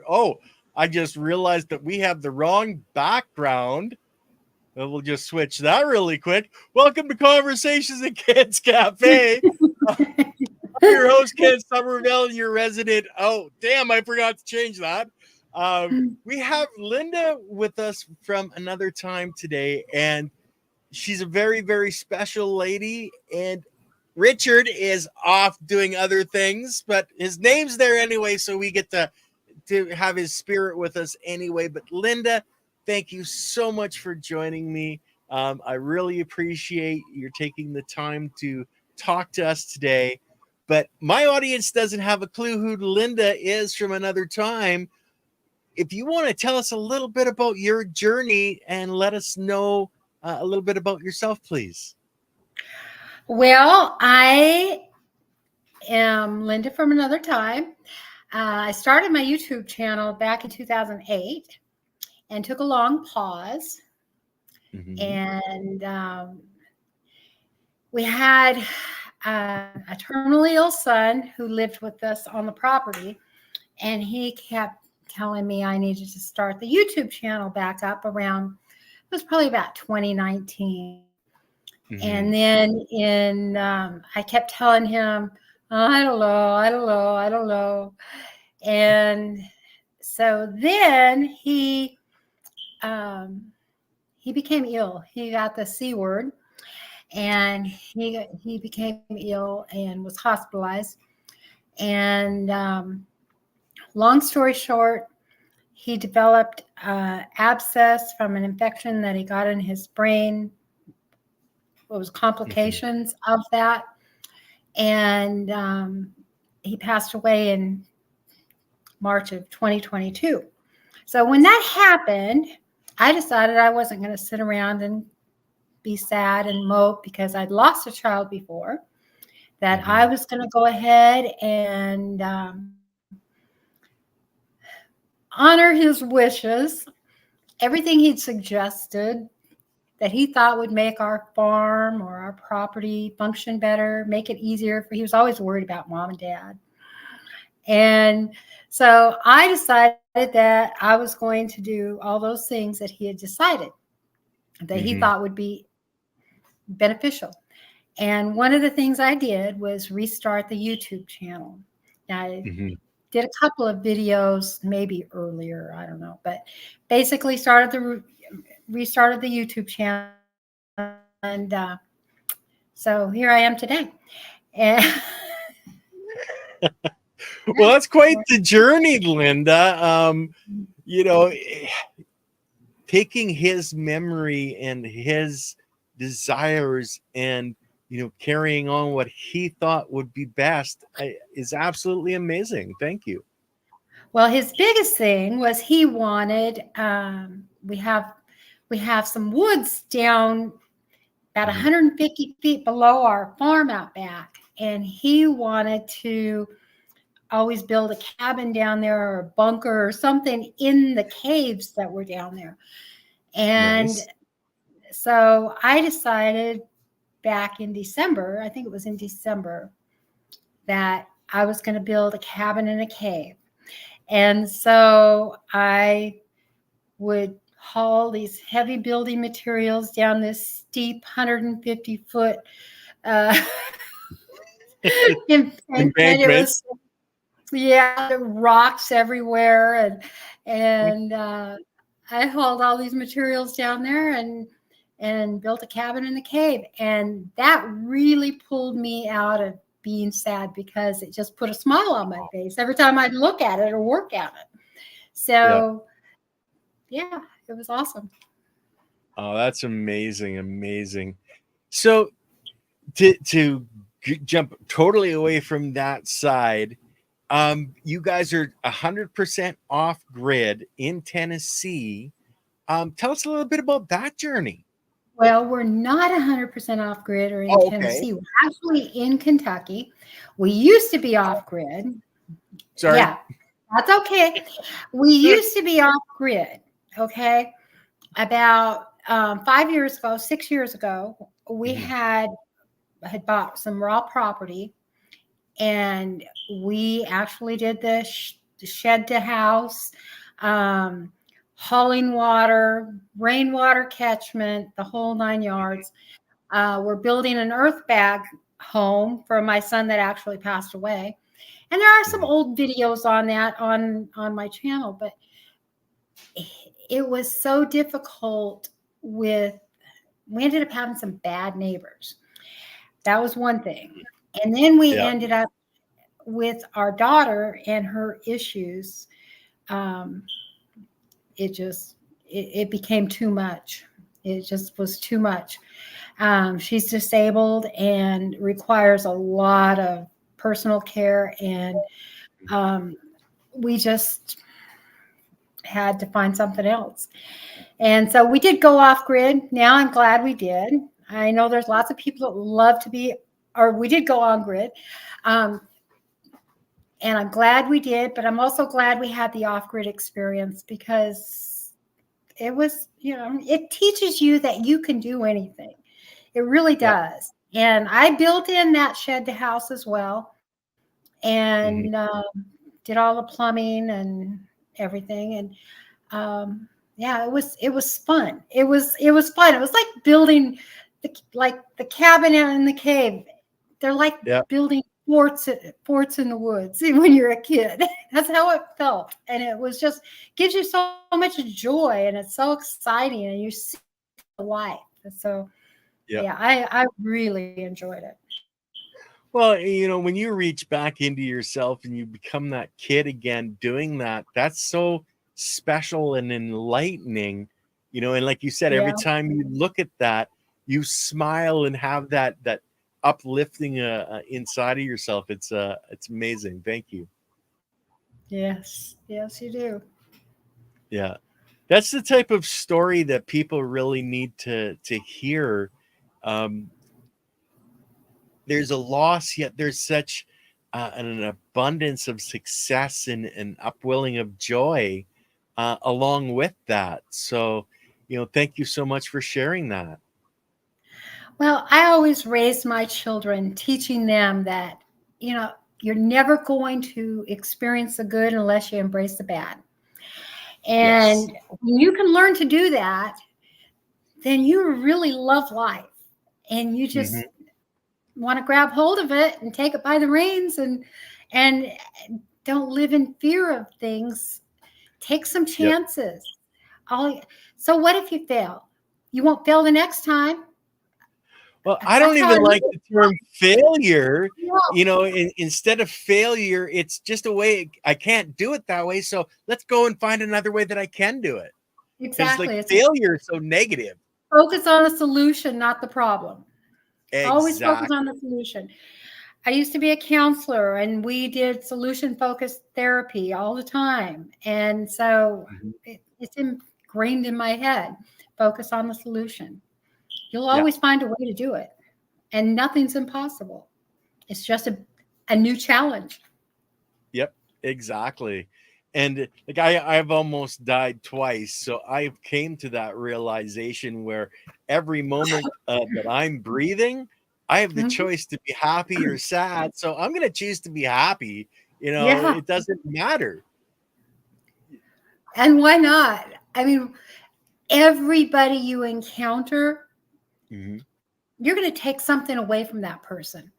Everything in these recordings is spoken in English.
Oh, I just realized that we have the wrong background. We'll just switch that really quick. Welcome to Conversations at Ken's Cafe. I'm your host, Ken Somerville, your resident. Oh, damn, I forgot to change that. We have Linda with us from another time today, and she's a very, very special lady. And Richard is off doing other things, but his name's there anyway, so we get to have his spirit with us anyway. But Linda, thank you so much for joining me. I really appreciate your taking the time to talk to us today. But my audience doesn't have a clue who Linda is from another time. If you want to tell us a little bit about your journey and let us know a little bit about yourself, please. Well, I am Linda from another time. I started my YouTube channel back in 2008 and took a long pause. Mm-hmm. And we had a terminally ill son who lived with us on the property, and he kept telling me I needed to start the YouTube channel back up around, it was probably about 2019. Mm-hmm. And then I kept telling him, I don't know. And so then he became ill. He got the C word, and he became ill and was hospitalized. And long story short, he developed abscess from an infection that he got in his brain. It was complications of that. And he passed away in March of 2022. So when that happened, I decided I wasn't going to sit around and be sad and mope because I'd lost a child before, that I was going to go ahead and honor his wishes, everything he'd suggested that he thought would make our farm or our property function better, make it easier. He was always worried about mom and dad. And so I decided that I was going to do all those things that he had decided that he thought would be beneficial. And one of the things I did was restart the YouTube channel. Now, I did a couple of videos, maybe earlier, I don't know, but basically restarted the YouTube channel. And so here I am today. And well, that's quite the journey, Linda. Taking his memory and his desires and, carrying on what he thought would be best is absolutely amazing. Thank you. Well, his biggest thing was he wanted, we have some woods down about 150 feet below our farm out back. And he wanted to always build a cabin down there or a bunker or something in the caves that were down there. And so I decided back in December, I think it was in December, that I was going to build a cabin in a cave. And so I would haul these heavy building materials down this steep 150-foot embankment. Yeah, rocks everywhere, and I hauled all these materials down there and built a cabin in the cave, and that really pulled me out of being sad because it just put a smile on my face every time I'd look at it or work at it. So, yeah, it was awesome. Oh, that's amazing. So, to jump totally away from that side. You guys are 100% off grid in Tennessee. Tell us a little bit about that journey. Well, we're not 100% off grid or in Tennessee. We're actually in Kentucky. We used to be off grid. Sorry. Yeah, that's okay. We used to be off grid. Okay. About 6 years ago, we had bought some raw property. And we actually did the shed to house, hauling water, rainwater catchment, the whole 9 yards. We're building an earth bag home for my son that actually passed away. And there are some Mhm. old videos on that on my channel, but it was so difficult we ended up having some bad neighbors. That was one thing. And then we Yeah. ended up with our daughter and her issues. Um, it became too much. It just was too much. She's disabled and requires a lot of personal care, and we just had to find something else. And so we did go off grid. Now I'm glad we did. I know there's lots of people that love to be, or we did go on grid. Um, and I'm glad we did, but I'm also glad we had the off grid experience, because it was, it teaches you that you can do anything. It really Yep. does. And I built in that shed to house as well, Mhm. and did all the plumbing and everything. And yeah, it was fun. It was fun. It was like building the cabin out in the cave. They're like Yep. building forts in the woods when you're a kid. That's how it felt, and it was just gives you so much joy, and it's so exciting, and you see the life. So Yep. yeah, I really enjoyed it. Well, when you reach back into yourself and you become that kid again doing that, that's so special and enlightening. And like you said, every Yeah. time you look at that, you smile and have that uplifting inside of yourself. It's amazing. Thank you. Yes, you do. Yeah. That's the type of story that people really need to hear. Um, there's a loss, yet there's such an abundance of success and an upwelling of joy along with that. So, thank you so much for sharing that. Well, I always raise my children teaching them that, you know, you're never going to experience the good unless you embrace the bad. Yes. And when you can learn to do that, then you really love life, and you Hmm. just want to grab hold of it and take it by the reins, and don't live in fear of things. Take some Yep. chances. All so what if you fail? You won't fail the next time. Well, I don't That's how I even look like the term failure. at it. Instead of failure, it's just a way I can't do it that way. So let's go and find another way that I can do it. Because like Exactly. It's failure is so negative. focus on the solution, not the problem. Always focus on Exactly. the solution. I used to be a counselor, and we did solution focused therapy all the time. And so Mhm. it's ingrained in my head. Focus on the solution. You'll Yeah. always find a way to do it, and nothing's impossible. It's just a new challenge. Yep, exactly. And like I've almost died twice, so I've came to that realization where every moment that I'm breathing, I have the Mhm. choice to be happy or sad. So I'm gonna choose to be happy. Yeah. It doesn't matter. And why not? I mean, everybody you encounter, Hmm. you're going to take something away from that person.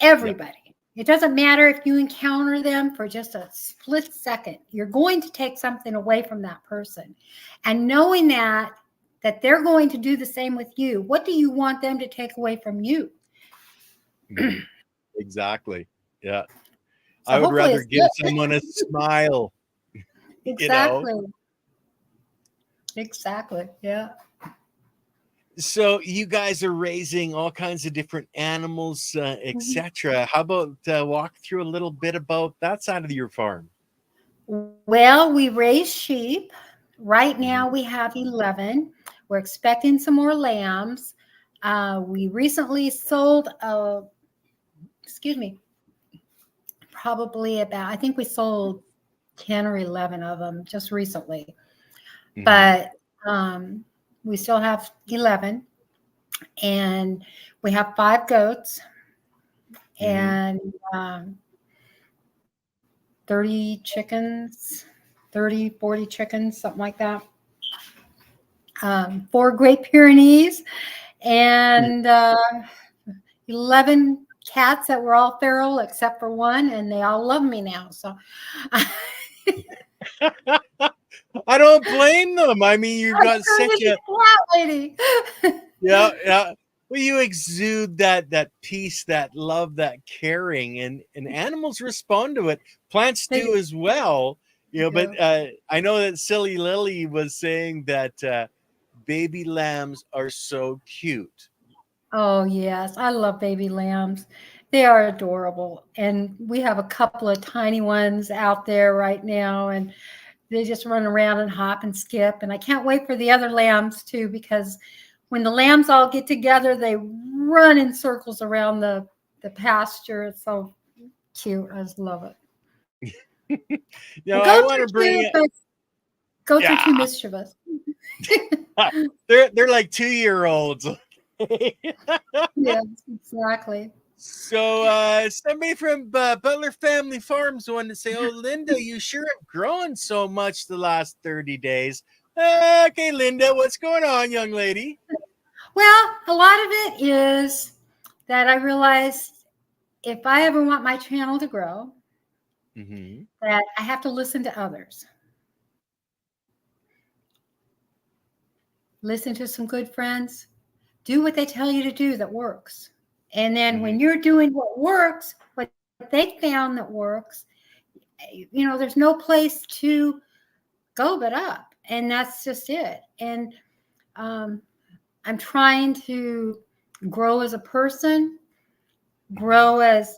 Yep. Everybody. It doesn't matter if you encounter them for just a split second. You're going to take something away from that person. And knowing that they're going to do the same with you, what do you want them to take away from you? Hmm. Exactly. Yeah. So I would hopefully rather it's give good. someone a smile, you know. Exactly. Exactly. Yeah. So you guys are raising all kinds of different animals, Mhm. etc. How about walk through a little bit about that side of your farm? Well, we raise sheep. Right Hmm. now we have 11. We're expecting some more lambs. We recently sold excuse me, probably about, I think we sold 10 or 11 of them just recently. Hmm. But um, we still have 11. And we have 5 goats. Hmm. And the 30 chickens, 30, 40 chickens, something like that. 4 Great Pyrenees, and 11 cats that were all feral except for one, and they all love me now. So I don't blame them. I mean, you've got such a cat lady. yeah. Well, you exude that peace, that love, that caring, and animals respond to it. Plants do as well. But I know that Silly Lily was saying that baby lambs are so cute. Oh, yes. I love baby lambs. They are adorable. And we have a couple of tiny ones out there right now, and they just run around and hop and skip. And I can't wait for the other lambs too, because when the lambs all get together, they run in circles around the pasture. It's so cute. I just love it. I want to bring it. Goats are too mischievous. They're like 2-year-olds. Yes, exactly. So somebody from Butler Family Farms wanted to say, "Oh, Linda, you sure have grown so much the last 30 days." Okay, Linda, what's going on, young lady? Well, a lot of it is that I realized if I ever want my channel to grow, that I have to listen to others. Listen to some good friends. Do what they tell you to do that works. And then when you're doing what works, what they found that works, there's no place to go but up. And that's just it. And I'm trying to grow as a person, grow as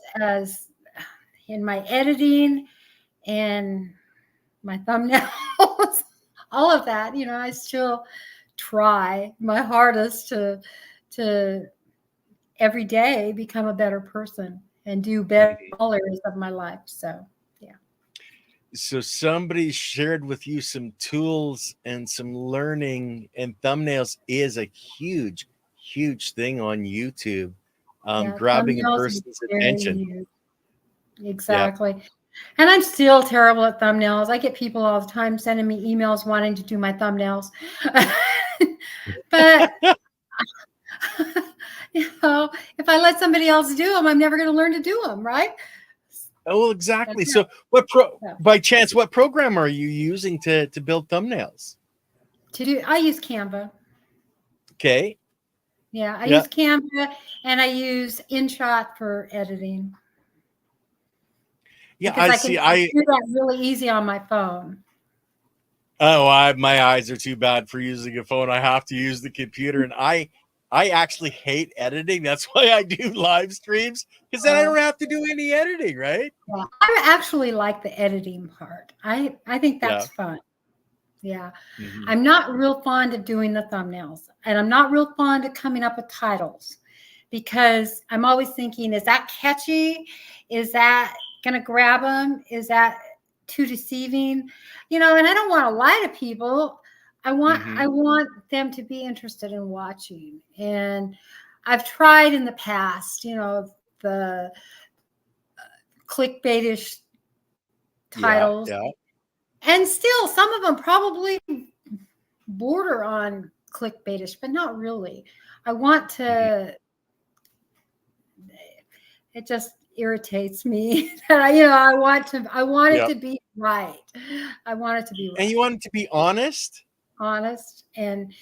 in my editing and my thumbnails, all of that. I still try my hardest to every day become a better person and do better in all areas of my life. So so somebody shared with you some tools and some learning, and thumbnails is a huge thing on YouTube. Grabbing a person's attention. Huge. Exactly. Yeah. And I'm still terrible at thumbnails. I get people all the time sending me emails wanting to do my thumbnails. But if I let somebody else do them, I'm never going to learn to do them, right? Oh, well, exactly. So by chance, what program are you using to build thumbnails? I use Canva. Okay. Yeah, I use Canva, and I use InShot for editing. Yeah, because I do that really easy on my phone. Oh, my eyes are too bad for using a phone. I have to use the computer, and I actually hate editing. That's why I do live streams, because then I don't have to do any editing, right? Yeah, I actually like the editing part. I think that's fun. Yeah. I'm not real fond of doing the thumbnails, and I'm not real fond of coming up with titles, because I'm always thinking, is that catchy? Is that going to grab them? Is that too deceiving? And I don't want to lie to people. I want them to be interested in watching. And I've tried in the past, the clickbaitish titles. Yeah. And still, some of them probably border on clickbaitish, but not really. I want to. It just irritates me that I want it to be right. I want it to be right. And you want it to be honest? Honest and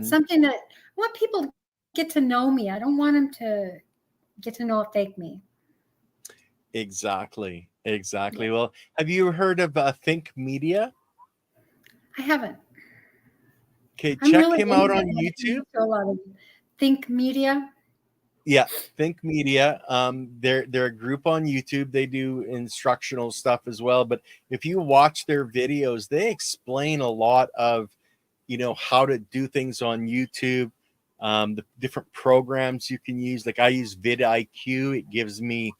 something that I want people to get to know me. I don't want them to get to know a fake me. Exactly. Yeah. Well, have you heard of Think Media? I haven't. Okay, check him out on YouTube. Think Media. Yeah, Think Media. They're a group on YouTube. They do instructional stuff as well. But if you watch their videos, they explain a lot of, how to do things on YouTube, the different programs you can use. Like I use vidIQ. It gives me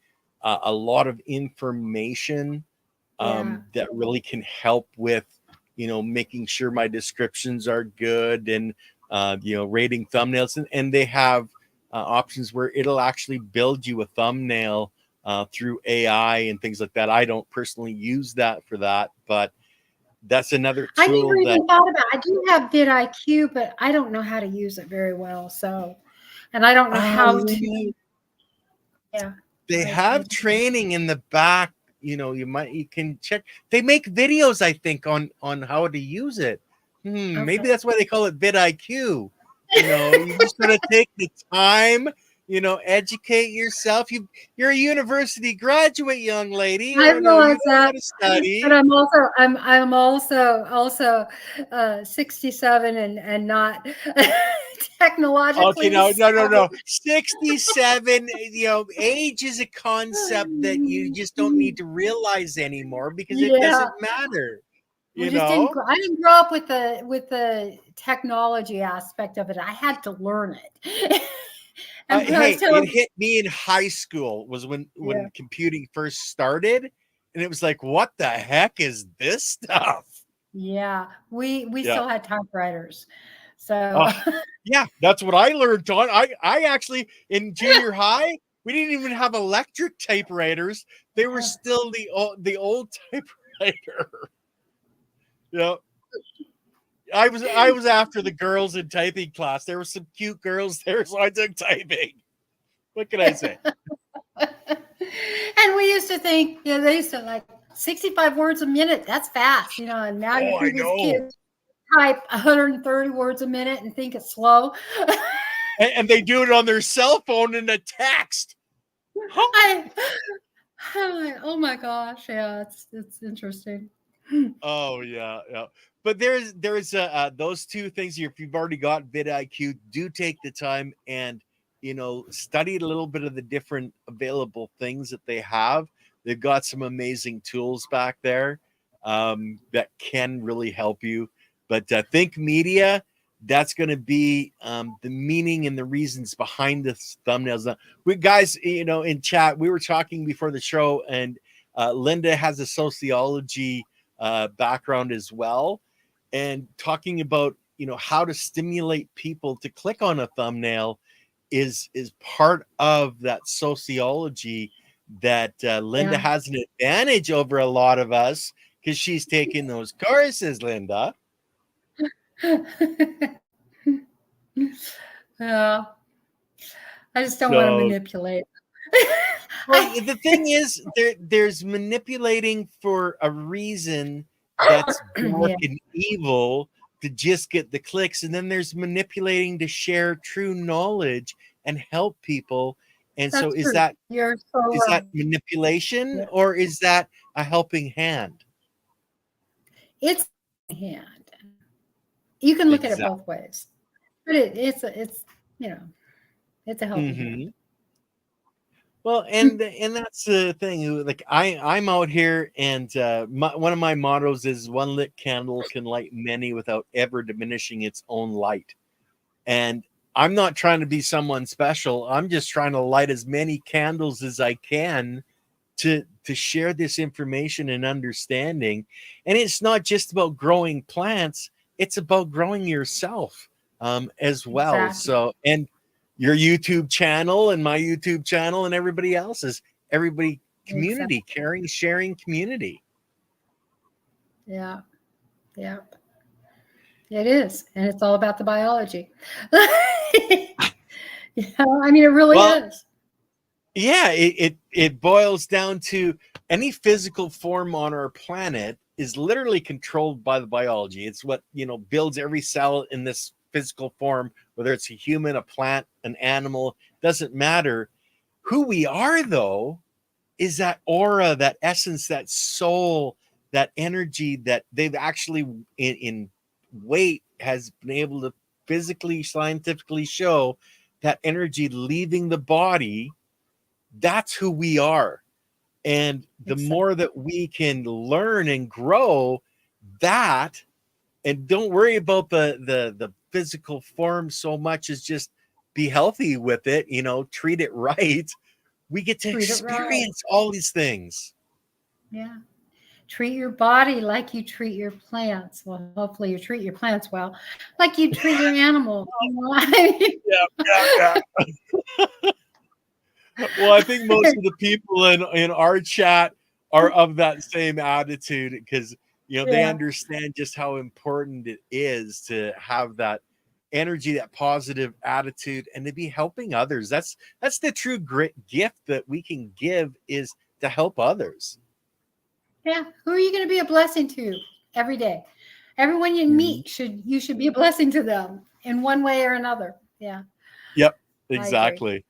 a lot of information that really can help with, making sure my descriptions are good and, rating thumbnails. And they have options where it'll actually build you a thumbnail through AI and things like that. I don't personally use that for that, but that's another I never tool that even thought about. I do have vidIQ, but I don't know how to use it very well. So, and I don't know how to. Yeah, they I have training in the back. You know, you can check. They make videos, I think, on how to use it. Maybe that's why they call it vidIQ. You know, you just gotta take the time. You know, educate yourself. You're a university graduate, young lady. I You know, you realize know how that, to study. but I'm also 67 and not Okay, technologically no, no, no, savvy. no. 67, you know, age is a concept that you just don't need to realize anymore because it Yeah, doesn't matter. we You just didn't. know, I didn't grow up with the technology aspect of it. I had to learn it. And when I was hey, it telling, hit me in high school was when yeah, computing first started, and it was like, what the heck is this stuff? yeah, we Yeah. still had typewriters, so Uh, yeah, that's what I learned on. I actually in junior high, we didn't even have electric typewriters. They were still the old typewriter. Yeah. I was after the girls in typing class. There were some cute girls there, so I took typing. What can I say? and we used to think, they used to like 65 words a minute. That's fast, and now you Oh, I see these know. kids type 130 words a minute and think it's slow. And they do it on their cell phone in a text. I, oh my gosh, yeah, it's interesting. Oh yeah, yeah. But there's those two things. If you've already got vidIQ, do take the time and study a little bit of the different available things that they have. They've got some amazing tools back there that can really help you. But Think Media, that's going to be the meaning and the reasons behind the thumbnails. We guys, in chat, we were talking before the show, and Linda has a sociology background as well, and talking about how to stimulate people to click on a thumbnail is part of that sociology that Linda Yeah. has an advantage over a lot of us because she's taking those courses, Linda. Yeah. I just don't want to So, manipulate. well, the thing is, there's manipulating for a reason that's dark Yeah, and evil to just get the clicks, and then there's manipulating to share true knowledge and help people. And so, that's true. You're so is that right. manipulation Yeah. or is that a helping hand? It's hand. You can look at it Exactly. both ways, but it's it's a helping hand. Mm-hmm. Well, and that's the thing. Like I'm out here, and one of my mottos is one lit candle can light many without ever diminishing its own light. And I'm not trying to be someone special. I'm just trying to light as many candles as I can to share this information and understanding. And it's not just about growing plants; it's about growing yourself as well. Exactly. So, and your YouTube channel and my YouTube channel and everybody else's, everybody community, Exactly. caring, sharing community. Yeah. Yeah. It is, and it's all about the biology. I mean, it really Well, is. yeah, it boils down to any physical form on our planet is literally controlled by the biology. It's what builds every cell in this physical form, whether it's a human, a plant, an animal, doesn't matter. Who we are, though, is that aura, that essence, that soul, that energy that they've actually in weight has been able to physically, scientifically show that energy leaving the body. That's who we are. And the Exactly. more that we can learn and grow that, and don't worry about the physical form so much as just be healthy with it, treat it right. We get to Treat it right. experience all these things. Yeah. Treat your body like you treat your plants. Well, hopefully you treat your plants well, like you treat your animals. Yeah, yeah, yeah. Well, I think most of the people in our chat are of that same attitude because they Yeah. understand just how important it is to have that energy, that positive attitude, and to be helping others. That's the true great gift that we can give, is to help others. Yeah. Who are you going to be a blessing to every day? Everyone you meet you should be a blessing to them in one way or another. Yeah. Yep, I agree. exactly.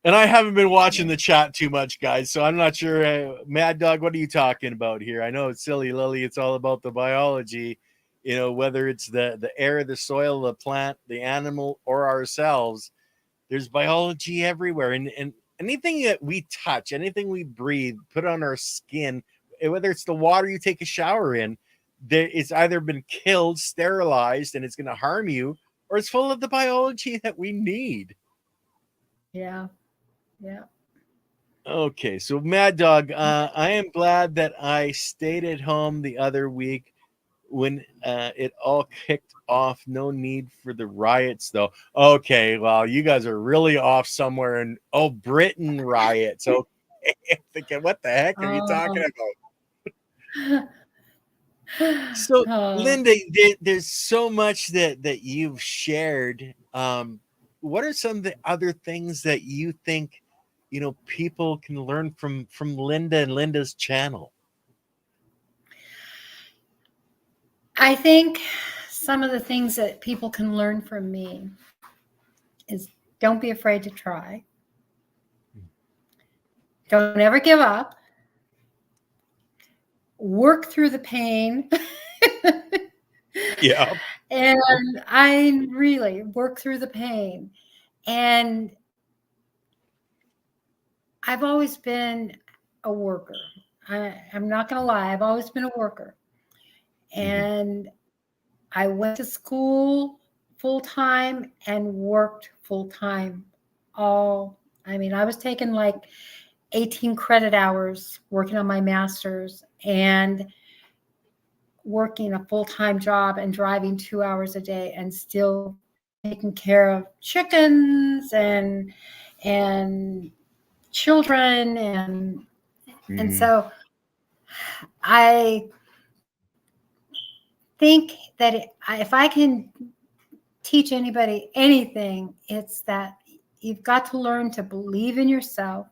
And I haven't been watching Yeah. the chat too much, guys, so I'm not sure. Mad Dog, what are you talking about here? I know it's silly, Lily. It's all about the biology, whether it's the air, the soil, the plant, the animal, or ourselves. There's biology everywhere. And anything that we touch, anything we breathe, put on our skin, whether it's the water you take a shower in, it's either been killed, sterilized, and it's going to harm you, or it's full of the biology that we need. Yeah. Yeah. Okay, so Mad Dog, I am glad that I stayed at home the other week when it all kicked off. No need for the riots, though. Okay, well, you guys are really off somewhere. And Britain riots. Okay, thinking, what the heck are you talking about? So, Oh. Linda, there's so much that you've shared. What are some of the other things that you think people can learn from Linda and Linda's channel? I think some of the things that people can learn from me is don't be afraid to try. Don't ever give up. Work through the pain. Yeah. And I really work through the pain. And I've always been a worker. I'm not going to lie. I've always been a worker. And I went to school full time and worked full time. I was taking like 18 credit hours working on my master's and working a full-time job and driving 2 hours a day and still taking care of chickens and children and so I think that if I can teach anybody anything, it's that you've got to learn to believe in yourself,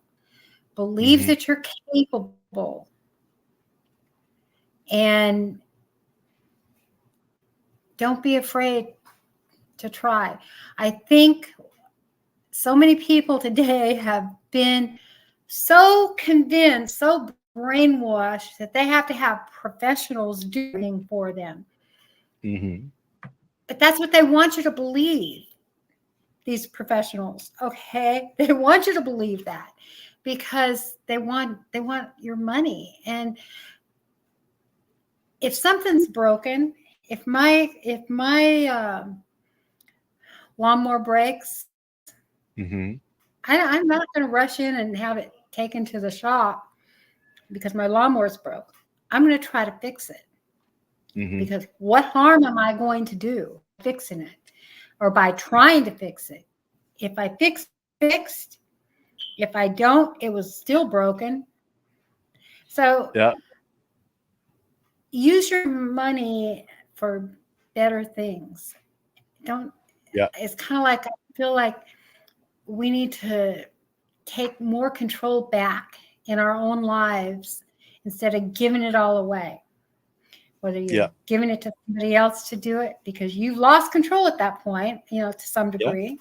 believe that you're capable, and don't be afraid to try. I think so many people today have been so convinced, so brainwashed that they have to have professionals doing for them. But that's what they want you to believe, these professionals. Okay, they want you to believe that because they want your money. And if something's broken, if my lawnmower breaks, I'm not going to rush in and have it taken to the shop because my lawnmower's broke. I'm going to try to fix it. Because what harm am I going to do fixing it or by trying to fix it? If I fixed, if I don't, it was still broken. So use your money for better things. It's kind of like, I feel like we need to take more control back in our own lives instead of giving it all away. Whether you're giving it to somebody else to do it because you've lost control at that point, to some degree.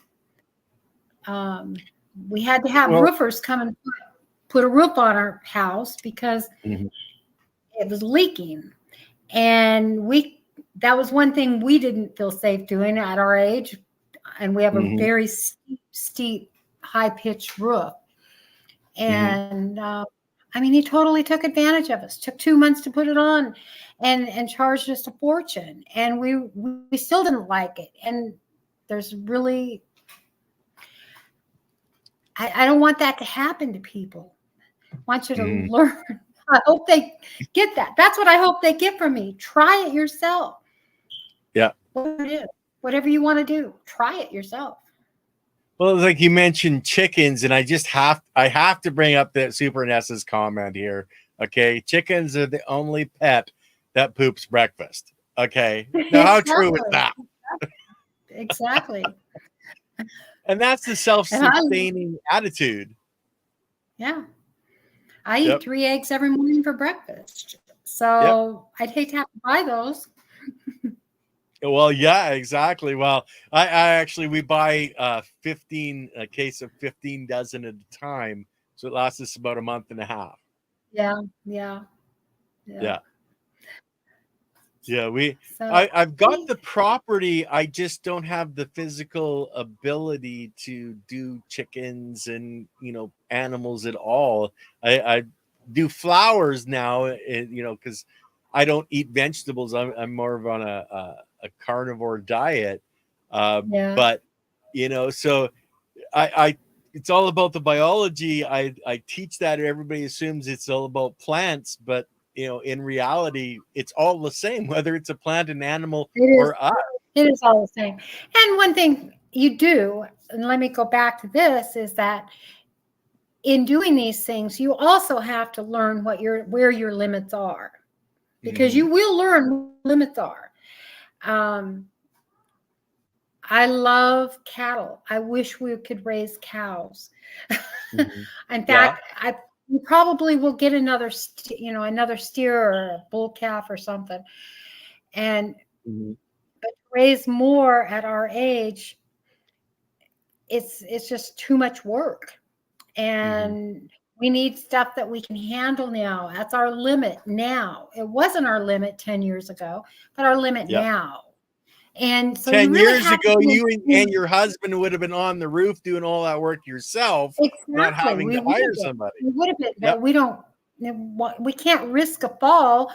We had to have roofers come and put a roof on our house because it was leaking. And that was one thing we didn't feel safe doing at our age. And we have a very steep, high-pitched roof. And he totally took advantage of us. Took 2 months to put it on and charged us a fortune. And we still didn't like it. And there's really, I don't want that to happen to people. I want you to learn. I hope they get that. That's what I hope they get from me. Try it yourself. Yeah. Whatever it is, whatever you want to do, try it yourself. Well, like you mentioned chickens, and I have to bring up the Super Nessa's comment here. Okay, chickens are the only pet that poops breakfast. Okay, now how true is Exactly. that? Exactly. And that's the And I, self-sustaining attitude. yeah, I eat Yep, 3 eggs every morning for breakfast. yep. So I'd hate to have to buy those. Well, yeah, exactly. Well, I actually we buy 15 a case of 15 dozen at a time, so it lasts us about a month and a half. Yeah, yeah, yeah. Yeah. Yeah, So I've got the property. I just don't have the physical ability to do chickens and animals at all. I do flowers now, because I don't eat vegetables. I'm more of on a carnivore diet. yeah, But so I it's all about the biology. I teach that, and everybody assumes it's all about plants, but in reality, it's all the same, whether it's a plant, an animal, it is. or us. It is all the same. And one thing you do, and let me go back to this, is that in doing these things, you also have to learn where your limits are, because Hmm. you will learn what limits are. Um, I love cattle. I wish we could raise cows. Hmm. In Yeah. fact, we probably will get another steer or a bull calf or something. And Hmm. but to raise more at our age, it's just too much work. Hmm. And we need stuff that we can handle now. That's our limit now. It wasn't our limit 10 years ago, but our limit Yeah. now. And so you 10 really years have to ago, be you and your husband would have been on the roof doing all that work yourself, not exactly. having We to would hire have been. somebody. We would have been, Yep. but we can't risk a fall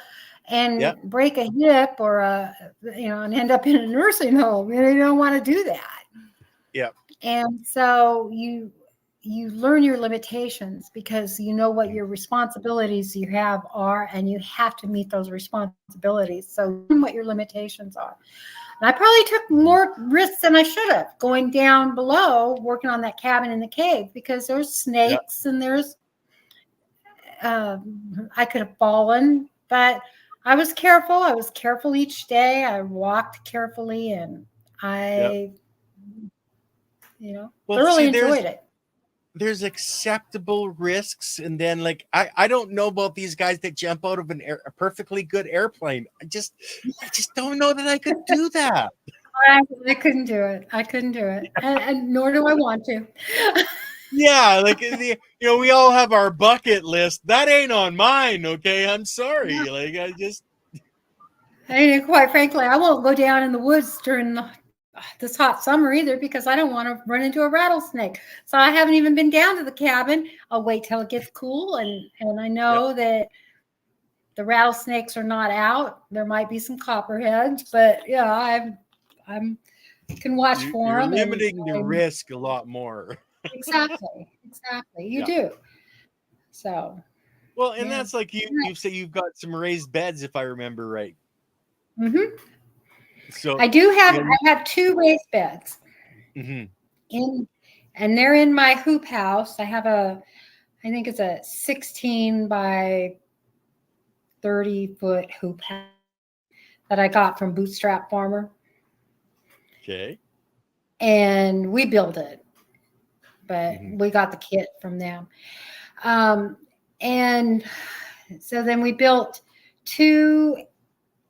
Yep. and break a hip or and end up in a nursing home. You don't want to do that. Yep. And so you learn your limitations because you know what your responsibilities you have are, and you have to meet those responsibilities. So learn what your limitations are. And I probably took Mhm. more risks than I should have going down below, working on that cabin in the cave, because there's Yep. snakes and I could have fallen, but I was careful. I was careful each day. I walked carefully, and Yep. I, Well, see, thoroughly there's enjoyed it. there's acceptable risks, and then like I don't know about these guys that jump out of a perfectly good airplane. I just don't know that I could do that. I couldn't do it. I couldn't do it, and nor do I want to. Yeah, like we all have our bucket list. That ain't on mine. Okay, I'm sorry. Like I mean, quite frankly, I won't go down in the woods during this hot summer either, because I don't want to run into a rattlesnake. So I haven't even been down to the cabin. I'll wait till it gets cool, and I yep. know that the rattlesnakes are not out. There might be some copperheads, but yeah, I'm can watch for You're them, limiting the and risk a lot more. exactly, you Yeah. do. So Well, and yeah. that's like you say you've got some raised beds, if I remember right. Hmm. So I do have you know. I have two raised beds Mhm. in, and they're in my hoop house. I think it's a 16 by 30-foot hoop house that I got from Bootstrap Farmer, Okay. and we built it, but Mhm. we got the kit from them. Um, and so then we built two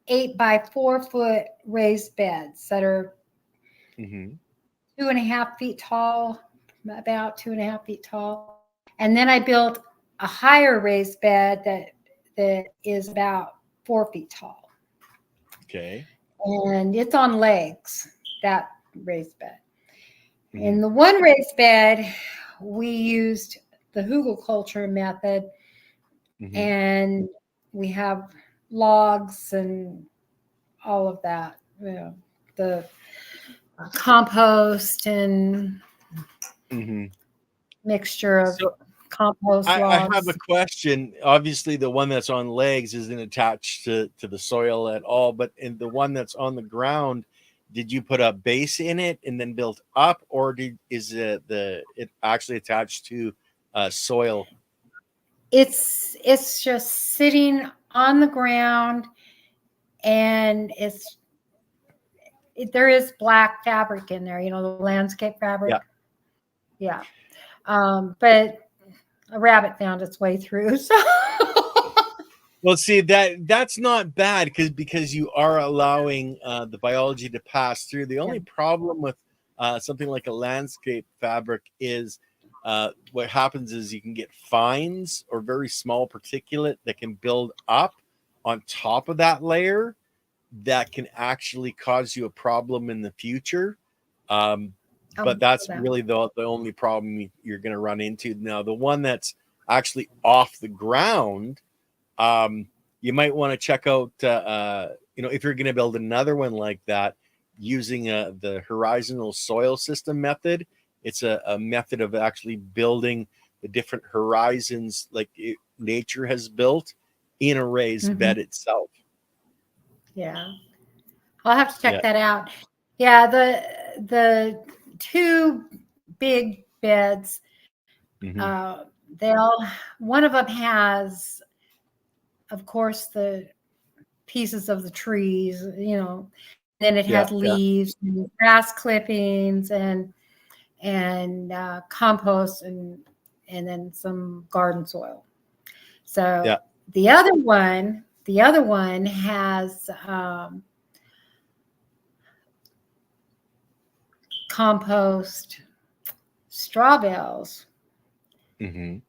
8 by 4 foot raised beds that are Mhm. 2.5 feet tall, about 2.5 feet tall. And then I built a higher raised bed that is about 4 feet tall. Okay. And it's on legs, that raised bed. In Mhm. the one raised bed, we used the hugelkultur method, Mhm. and we have logs and all of that, the compost and Mhm. mixture of So compost I have a logs. question. Obviously, the one that's on legs isn't attached to the soil at all, but in the one that's on the ground, did you put a base in it and then build up, or is it actually attached to soil? It's just sitting on the ground, and there is black fabric in there, the landscape fabric. Yeah. But a rabbit found its way through. So Well, see, that's not bad because you are allowing the biology to pass through. The only problem with something like a landscape fabric is what happens is you can get fines or very small particulate that can build up on top of that layer that can actually cause you a problem in the future. But that's really the only problem you're going to run into. Now, the one that's actually off the ground, you might want to check out, if you're going to build another one like that, using the horizontal soil system method. It's a method of actually building the different horizons like nature has built in a raised bed itself. Yeah, I'll have to check that out. Yeah, the two big beds, one of them has, of course, the pieces of the trees, then it has leaves and grass clippings and compost and then some garden soil. So the other one has compost, straw bales, and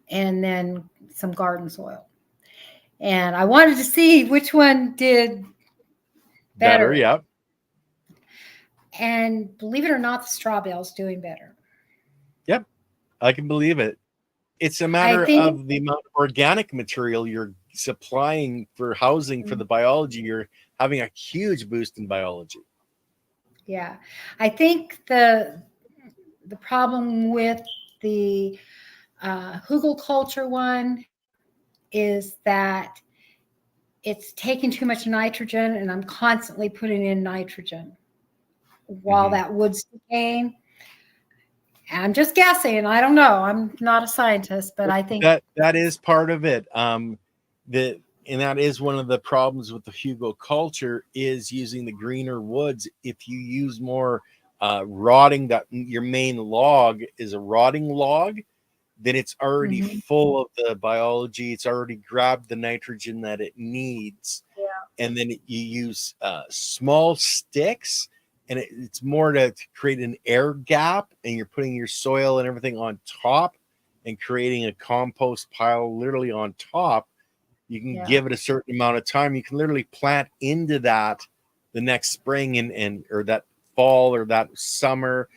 then some garden soil. And I wanted to see which one did better. Yeah. And believe it or not, the straw bale's doing better. Yep, I can believe it. It's a matter of the amount of organic material you're supplying for housing for the biology. You're having a huge boost in biology. Yeah, I think the problem with the hugelkultur one is that it's taking too much nitrogen, and I'm constantly putting in nitrogen while that wood's decaying. I'm just guessing. I don't know. I'm not a scientist, but I think that is part of it. And that is one of the problems with the hugelkultur is using the greener woods. If you use more rotting, that your main log is a rotting log, then it's already full of the biology. It's already grabbed the nitrogen that it needs. And then you use small sticks, and it's more to create an air gap, and you're putting your soil and everything on top and creating a compost pile literally on top. You can give it a certain amount of time. You can literally plant into that the next spring and or that fall or that summer,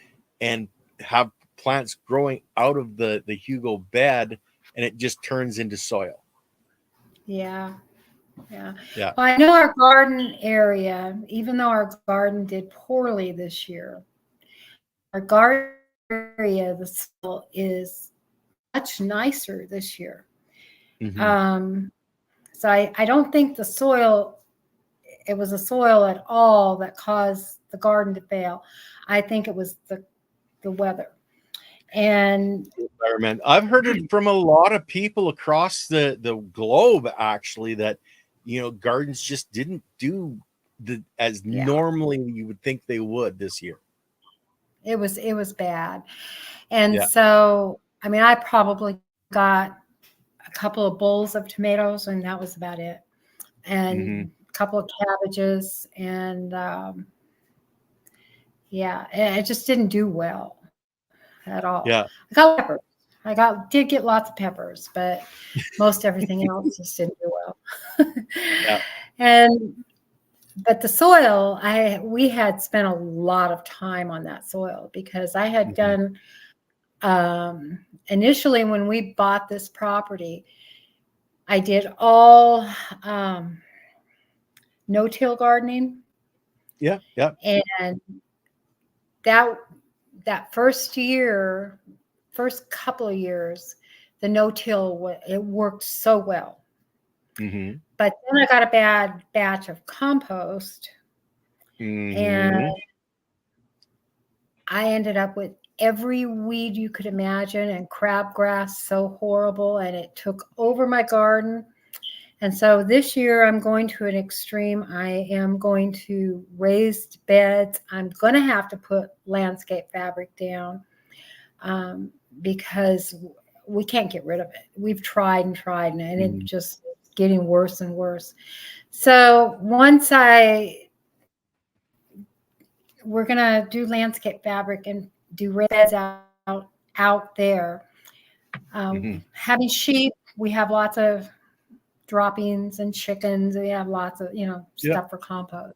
and have plants growing out of the hugel bed, and it just turns into soil. Yeah. Well, I know our garden area, even though our garden did poorly this year, our garden area, the soil is much nicer this year. So I don't think it was the soil at all that caused the garden to fail. I think it was the weather. And environment. I've heard it from a lot of people across the globe, actually, that gardens just didn't do as normally you would think they would this year. It was bad. And so, I mean, I probably got a couple of bowls of tomatoes, and that was about it. And a couple of cabbages, and it just didn't do well at all. Yeah. I got peppers. Did get lots of peppers, but most everything else just didn't do well. But the soil, we had spent a lot of time on that soil, because I had done initially when we bought this property, I did all no-till gardening. Yeah. And that first couple of years, the no-till, it worked so well. But then I got a bad batch of compost, And Mhm. I ended up with every weed you could imagine and crabgrass so horrible, and it took over my garden. And so this year I'm going to an extreme. I am going to raised beds. I'm going to have to put landscape fabric down because we can't get rid of it. We've tried and tried, and it Mhm. just getting worse and worse. So once we're going to do landscape fabric and do raised beds out there. Mhm. Having sheep, we have lots of droppings and chickens. We have lots of Yep. stuff for compost.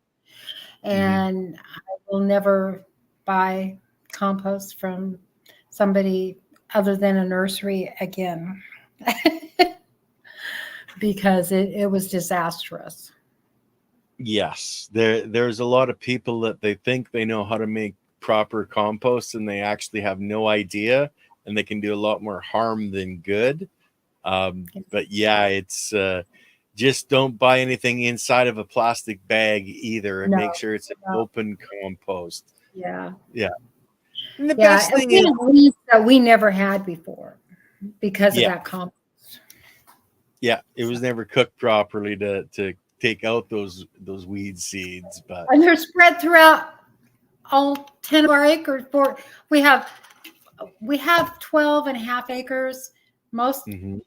Mhm. And I will never buy compost from somebody other than a nursery again because it was disastrous. Yes, there's a lot of people that they think they know how to make proper compost, and they actually have no idea, and they can do a lot more harm than good. But yeah, it's just don't buy anything inside of a plastic bag either, and No, make sure it's an no, open compost. yeah, Yeah, and the yeah. best And thing we is, have weeds that we never had before because of yeah, that compost. yeah, it So, was never cooked properly to take out those weed seeds, but and they're spread throughout all 10 of our acres. We have we have 12 and a half acres. Most mhm.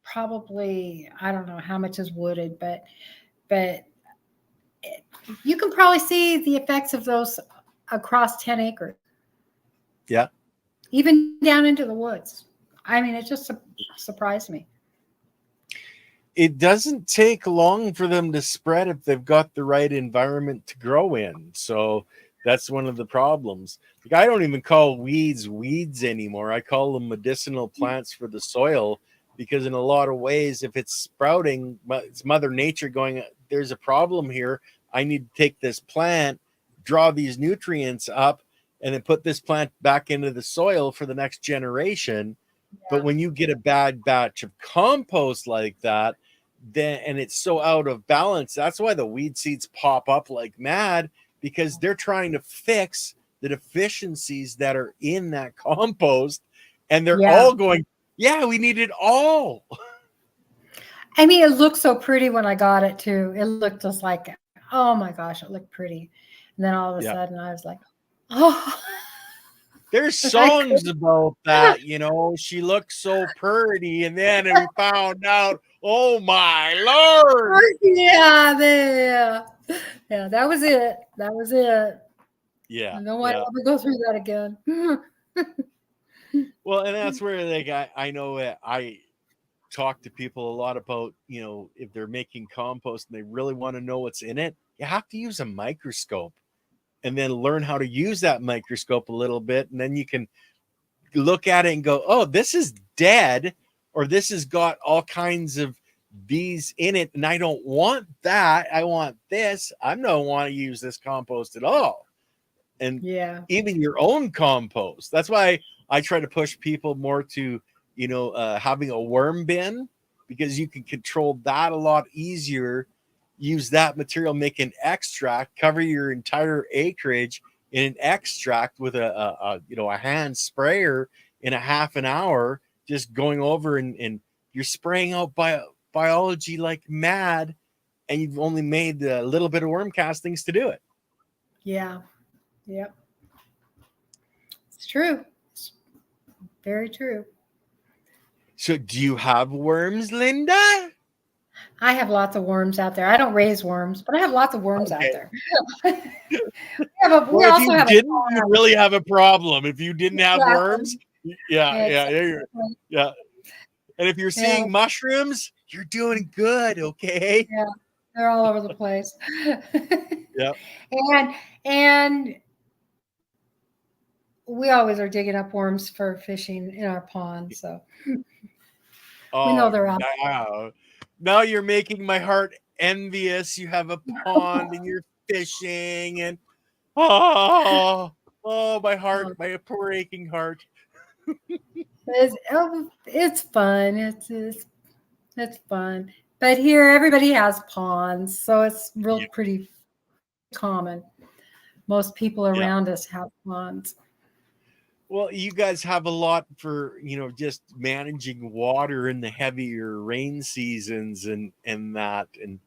probably, I don't know how much is wooded, but you can probably see the effects of those across 10 acres, Yeah. even down into the woods. I mean, it just surprised me. It doesn't take long for them to spread if they've got the right environment to grow in. So that's one of the problems. Like, I don't even call weeds anymore. I call them medicinal plants for the soil, because in a lot of ways, if it's sprouting, it's Mother Nature going, there's a problem here. I need to take this plant, draw these nutrients up, and then put this plant back into the soil for the next generation. But Yeah. when you get a bad batch of compost like that, then and it's so out of balance, that's why the weed seeds pop up like mad, because they're trying to fix the deficiencies that are in that compost, and they're Yeah. all going, yeah, we need it all. I mean, it looked so pretty when I got it too. It looked just like, oh my gosh, it looked pretty. And then all of a Yeah, sudden I was like, oh, there's I songs about that, she looks so pretty, and then we found out, oh my lord. yeah, there. Yeah, that was it. That was it. Yeah, I don't want to yeah. ever go through that again. Well, and that's where, like, I know I talk to people a lot about, if they're making compost and they really want to know what's in it, you have to use a microscope, and then learn how to use that microscope a little bit, and then you can look at it and go, oh, this is dead, or this has got all kinds of these in it, and I don't want that. I want this. I don't want to use this compost at all. And Yeah. even your own compost. That's why I try to push people more to, having a worm bin, because you can control that a lot easier. Use that material, make an extract, cover your entire acreage in an extract with a hand sprayer in a half an hour, just going over and you're spraying out biology like mad, and you've only made a little bit of worm castings to do it. Yeah. Yep. It's true. It's very true. So, do you have worms, Linda? I have lots of worms out there. I don't raise worms, but I have lots of worms out Okay. there. We Well, if you also have a didn't, you'd really have a problem. If you didn't have worms, exactly. yeah, yeah, Exactly. yeah. And if you're Yeah. seeing mushrooms, you're doing good. Okay. Yeah. They're all over the place. Yeah. and and we always are digging up worms for fishing in our pond. So we know Oh, they're out. now you're making my heart envious. You have a pond and you're fishing, and oh, my heart, my poor aching heart. It's fun. It's fun. But here everybody has ponds, so it's real Yeah. pretty common. Most people Yeah. around us have ponds. Well, you guys have a lot for, just managing water in the heavier rain seasons and that, and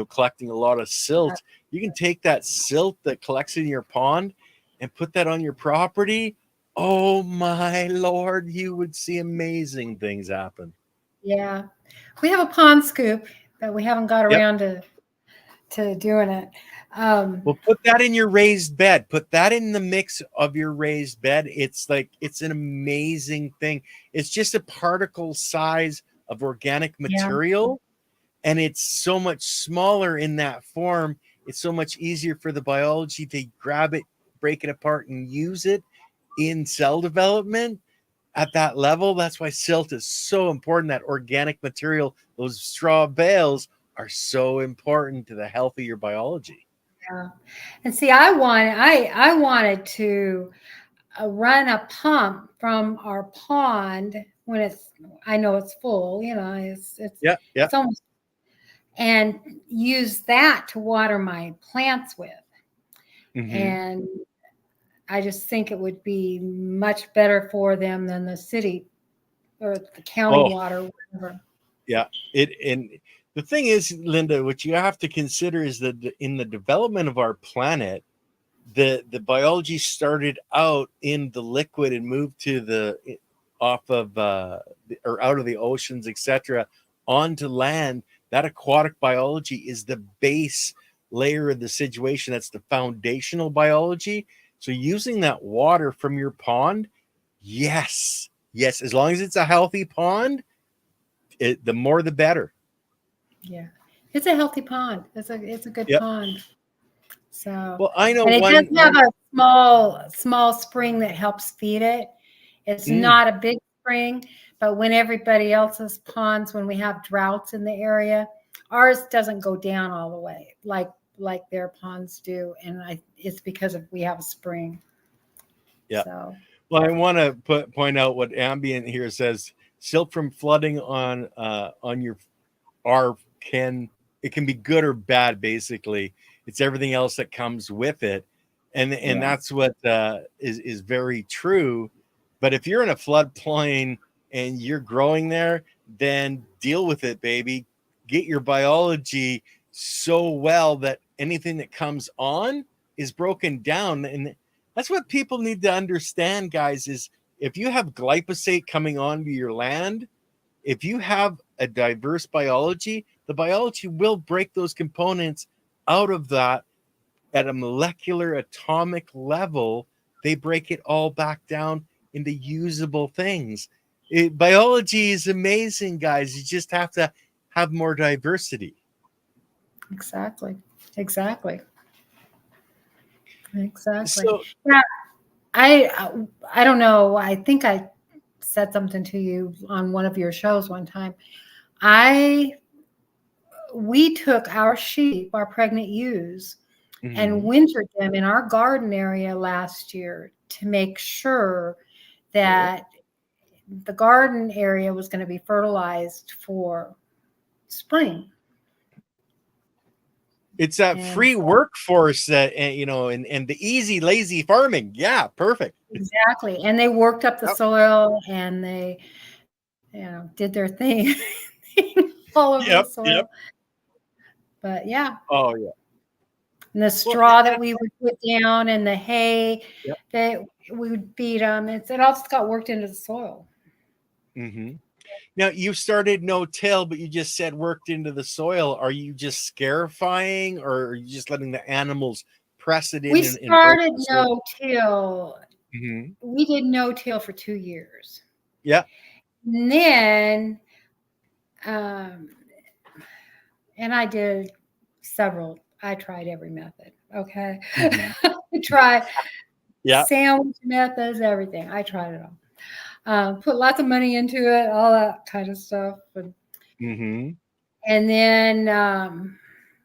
collecting a lot of Yeah. silt. You can take that silt that collects in your pond and put that on your property. Oh my Lord, you would see amazing things happen. Yeah. We have a pond scoop, but we haven't got Yep. around to doing it. Um, Well, put that in your raised bed. Put that in the mix of your raised bed. It's an amazing thing. It's just a particle size of organic yeah. material, and it's so much smaller in that form. It's so much easier for the biology to grab it, break it apart, and use it in cell development at that level. That's why silt is so important. That organic material, those straw bales, are so important to the health of your biology. Yeah. And see, I wanted to run a pump from our pond when I know it's full, Yeah, yeah. it's almost, and use that to water my plants with. Mm-hmm. And I just think it would be much better for them than the city or the county Oh, water, whatever. yeah. And the thing is, Linda, what you have to consider is that in the development of our planet, the biology started out in the liquid and moved to the off of or out of the oceans, etc., onto land. That aquatic biology is the base layer of the situation. That's the foundational biology. So using that water from your pond, yes, yes, as long as it's a healthy pond, the more the better. Yeah. It's a healthy pond. It's a good Yep. pond. So, Well, I know and it does have one. a small spring that helps feed it. It's Mm, not a big spring, but when everybody else's ponds, when we have droughts in the area, ours doesn't go down all the way like their ponds do, and it's because we have a spring. yeah. So Well, I want to point out what ambient here says. Silt from flooding on your R can it can be good or bad. Basically, it's everything else that comes with it, and yeah, that's what is very true. But if you're in a floodplain and you're growing there, then deal with it, baby. Get your biology so well that anything that comes on is broken down, and that's what people need to understand, guys. Is if you have glyphosate coming onto your land, if you have a diverse biology, the biology will break those components out of that at a molecular atomic level. They break it all back down into usable things. Biology is amazing, guys. You just have to have more diversity. exactly, exactly, exactly. So, Yeah, I don't know. I think I said something to you on one of your shows one time. I We took our sheep, our pregnant ewes, and mhm. wintered them in our garden area last year to make sure Cool. that the garden area was going to be fertilized for spring. It's that And free so, workforce that, and the easy, lazy farming. Yeah, perfect. exactly. And they worked up the Yep. soil and they, did their thing all over the Yep. soil. Yep. But yeah, Oh, yeah. and the Well, straw that we would put down and the hay yep. that we would feed them, it all just got worked into the soil. Hmm. Now you started no till, but you just said worked into the soil. Are you just scarifying, or are you just letting the animals press it in We and break started the soil? no-till. Hmm. We did no-till for 2 years. Yeah. And then, um, and I tried every method, okay? Hmm. I tried Yeah. sandwich methods, everything. I tried it all. Put lots of money into it, all that kind of stuff. Hmm. And then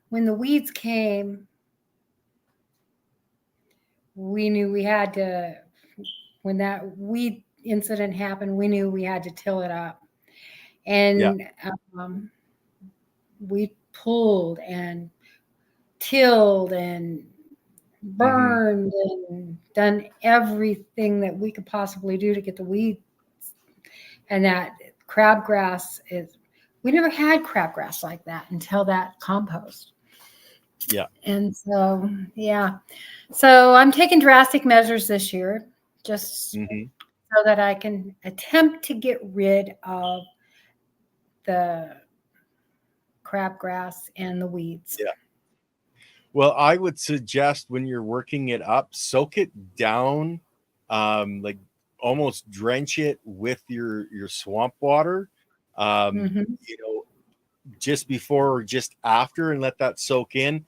when the weeds came, we knew we had to, when that weed incident happened, we knew we had to till it up. Yeah. And um, we pulled and tilled and burned and done everything that we could possibly do to get the weeds. And that crabgrass we never had crabgrass like that until that compost. Yeah. And so, yeah. So I'm taking drastic measures this year just so that I can attempt to get rid of the crabgrass and the weeds. Yeah. Well, I would suggest when you're working it up, soak it down, like almost drench it with your swamp water, you know, just before or just after, and let that soak in.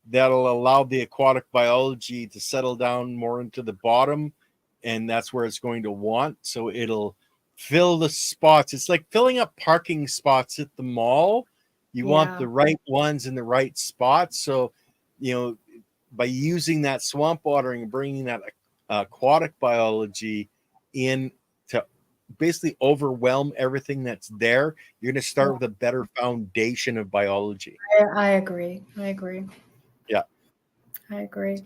That'll allow the aquatic biology to settle down more into the bottom, and that's where it's going to want. So it'll fill the spots. It's like filling up parking spots at the mall. You want the right ones in the right spots. So, you know, by using that swamp watering and bringing that aquatic biology in to basically overwhelm everything that's there, you're going to start with a better foundation of biology. I agree. Yeah. I agree.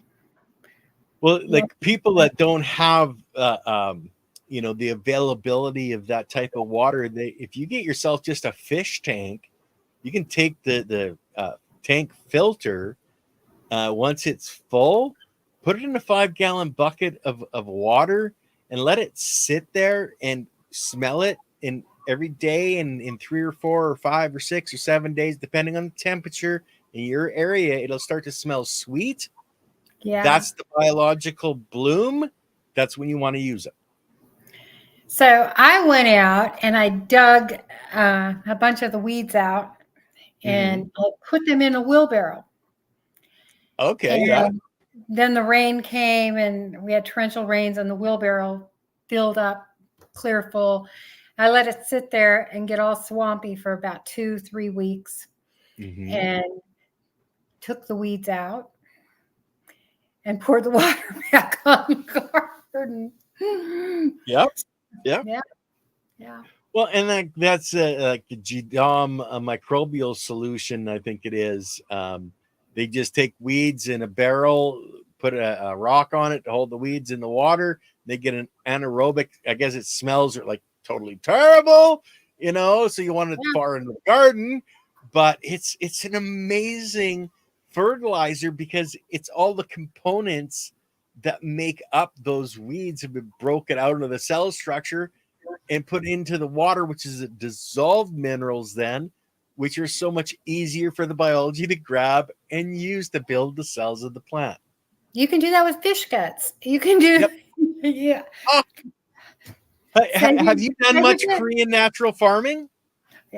Well, like people that don't have, you know, the availability of that type of water, if you get yourself just a fish tank, you can take the tank filter. Once it's full, put it in a 5-gallon bucket of water and let it sit there and smell it in every day. And in 3 or 4 or 5 or 6 or 7 days, depending on the temperature in your area, it'll start to smell sweet. Yeah. That's the biological bloom. That's when you want to use it. So I went out and I dug a bunch of the weeds out and I put them in a wheelbarrow. Okay, and then the rain came and we had torrential rains and the wheelbarrow filled up clear full. I let it sit there and get all swampy for about 2-3 weeks and took the weeds out and poured the water back on the garden. Yep. Yeah. Well, and that's like the GDOM microbial solution, I think it is. They just take weeds in a barrel, put a rock on it to hold the weeds in the water. They get an anaerobic. I guess it smells like totally terrible, you know. So you want it far in the garden, but it's an amazing fertilizer because it's all the components that make up those weeds have been broken out of the cell structure and put into the water, which is dissolved minerals then, which are so much easier for the biology to grab and use to build the cells of the plant. You can do that with fish guts. You can do, yeah. Oh. Have you done much Korean natural farming?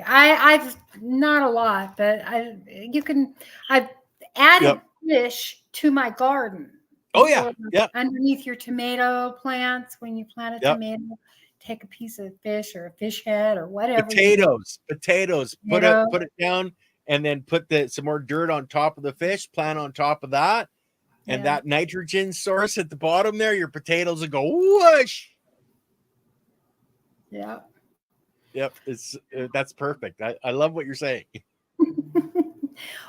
I've not a lot, but I've added fish to my garden. Oh yeah. Underneath your tomato plants, when you plant a tomato, take a piece of fish or a fish head or whatever. Potatoes. Put it down and then put some more dirt on top of the fish, plant on top of that. And that nitrogen source at the bottom there, your potatoes will go whoosh. Yeah. Yep. That's perfect. I love what you're saying.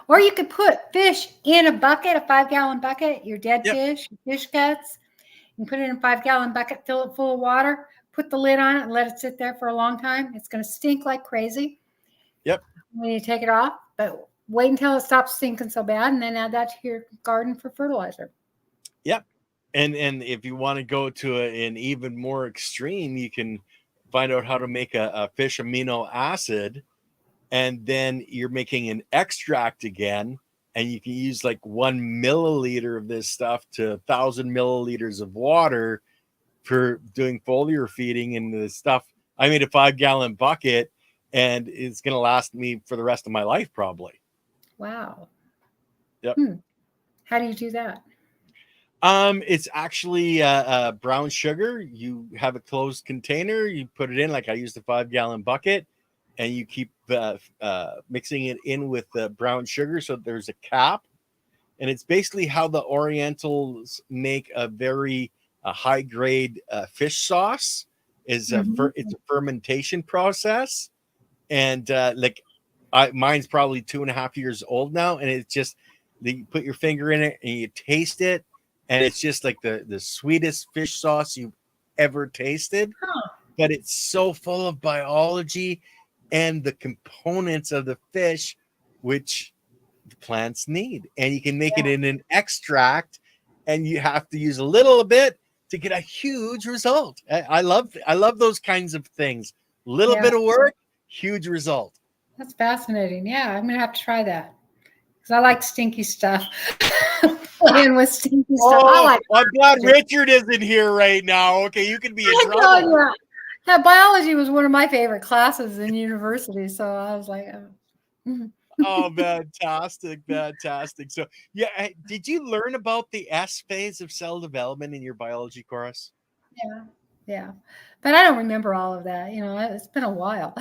Or you could put fish in a bucket, a 5-gallon bucket, your dead fish, fish guts. You can put it in a 5-gallon bucket, fill it full of water, put the lid on it and let it sit there for a long time. It's going to stink like crazy. Yep. When you take it off, but wait until it stops stinking so bad and then add that to your garden for fertilizer. Yep. And if you want to go to an even more extreme, you can find out how to make a fish amino acid, and then you're making an extract again, and you can use like 1 milliliter of this stuff to 1,000 milliliters of water for doing foliar feeding and the stuff. I made a 5-gallon bucket, and it's going to last me for the rest of my life, probably. Wow. Yep. How do you do that? It's actually brown sugar. You have a closed container. You put it in, like I used a 5-gallon bucket, and you keep mixing it in with the brown sugar. So there's a cap, and it's basically how the Orientals make a very high grade fish sauce. It's a fermentation process, and mine's probably 2.5 years old now, and it's just you put your finger in it and you taste it, and it's just like the sweetest fish sauce you've ever tasted. Huh. But it's so full of biology and the components of the fish, which the plants need. And you can make it in an extract, and you have to use a little bit to get a huge result. I love those kinds of things. Little bit of work, huge result. That's fascinating. Yeah, I'm gonna have to try that because I like stinky stuff. Playing with stinky stuff. I like. I'm glad Richard isn't here right now. Okay, you can be in trouble. Yeah, biology was one of my favorite classes in university, so I was like, oh, fantastic. So, yeah, did you learn about the S phase of cell development in your biology course? Yeah. But I don't remember all of that. It's been a while.